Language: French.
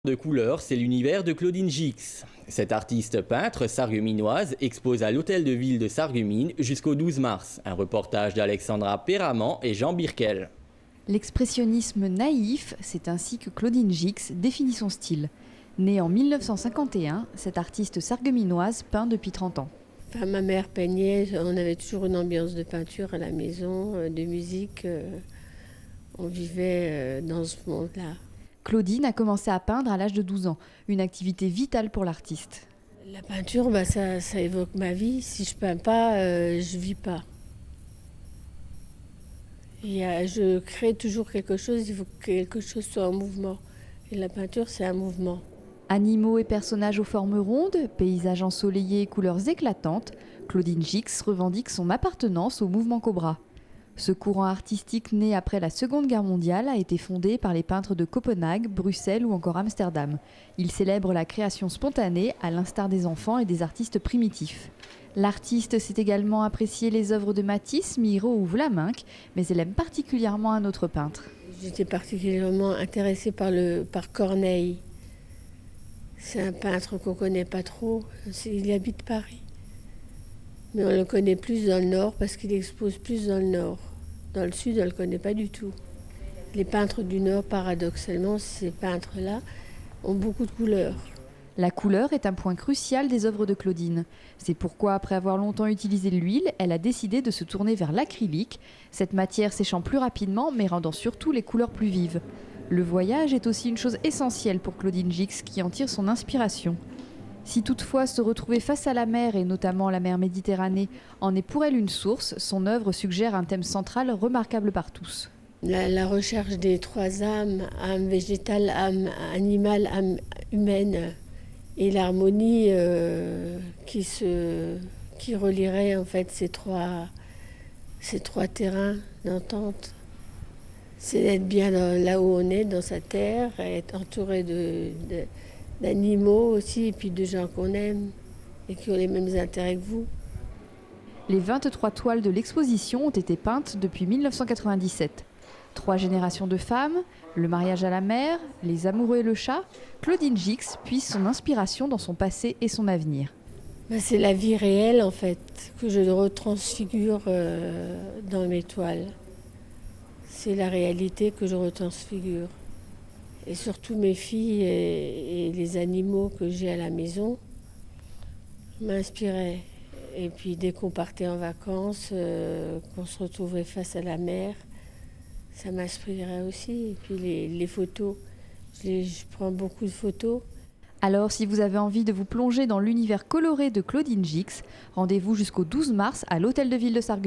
De couleurs, c'est l'univers de Claudine Gix. Cette artiste peintre sarregueminoise expose à l'Hôtel de Ville de Sarreguemines jusqu'au 12 mars. Un reportage d'Alexandra Perramant et Jean Birkel. L'expressionnisme naïf, c'est ainsi que Claudine Gix définit son style. Née en 1951, cette artiste sarregueminoise peint depuis 30 ans. Enfin, ma mère peignait, on avait toujours une ambiance de peinture à la maison, de musique. On vivait dans ce monde-là. Claudine a commencé à peindre à l'âge de 12 ans, une activité vitale pour l'artiste. La peinture, ça évoque ma vie. Si je peins pas, je vis pas. Je crée toujours quelque chose, il faut que quelque chose soit en mouvement. Et la peinture, c'est un mouvement. Animaux et personnages aux formes rondes, paysages ensoleillés et couleurs éclatantes, Claudine Gix revendique son appartenance au mouvement Cobra. Ce courant artistique né après la Seconde Guerre mondiale a été fondé par les peintres de Copenhague, Bruxelles ou encore Amsterdam. Il célèbre la création spontanée à l'instar des enfants et des artistes primitifs. L'artiste sait également apprécier les œuvres de Matisse, Miro ou Vlaminck, mais elle aime particulièrement un autre peintre. J'étais particulièrement intéressée par Corneille. C'est un peintre qu'on ne connaît pas trop, il habite Paris. Mais on le connaît plus dans le nord parce qu'il expose plus dans le nord. Dans le sud, on ne le connaît pas du tout. Les peintres du nord, paradoxalement, ces peintres-là ont beaucoup de couleurs. La couleur est un point crucial des œuvres de Claudine. C'est pourquoi, après avoir longtemps utilisé l'huile, elle a décidé de se tourner vers l'acrylique, cette matière séchant plus rapidement mais rendant surtout les couleurs plus vives. Le voyage est aussi une chose essentielle pour Claudine Gix qui en tire son inspiration. Si toutefois se retrouver face à la mer, et notamment la mer Méditerranée, en est pour elle une source, son œuvre suggère un thème central remarquable par tous. La recherche des trois âmes, âme végétale, âme animale, âme humaine, et l'harmonie qui relierait en fait ces trois terrains d'entente. C'est d'être bien là où on est, dans sa terre, être entouré d'animaux aussi, et puis de gens qu'on aime et qui ont les mêmes intérêts que vous. Les 23 toiles de l'exposition ont été peintes depuis 1997. 3 générations de femmes, le mariage à la mer, les amoureux et le chat, Claudine Gix puise son inspiration dans son passé et son avenir. C'est la vie réelle en fait, que je retransfigure dans mes toiles. C'est la réalité que je retransfigure. Et surtout mes filles et les animaux que j'ai à la maison m'inspiraient. Et puis dès qu'on partait en vacances, qu'on se retrouvait face à la mer, ça m'inspirait aussi. Et puis les photos, je prends beaucoup de photos. Alors si vous avez envie de vous plonger dans l'univers coloré de Claudine Gix, rendez-vous jusqu'au 12 mars à l'Hôtel de Ville de Sarreguemines.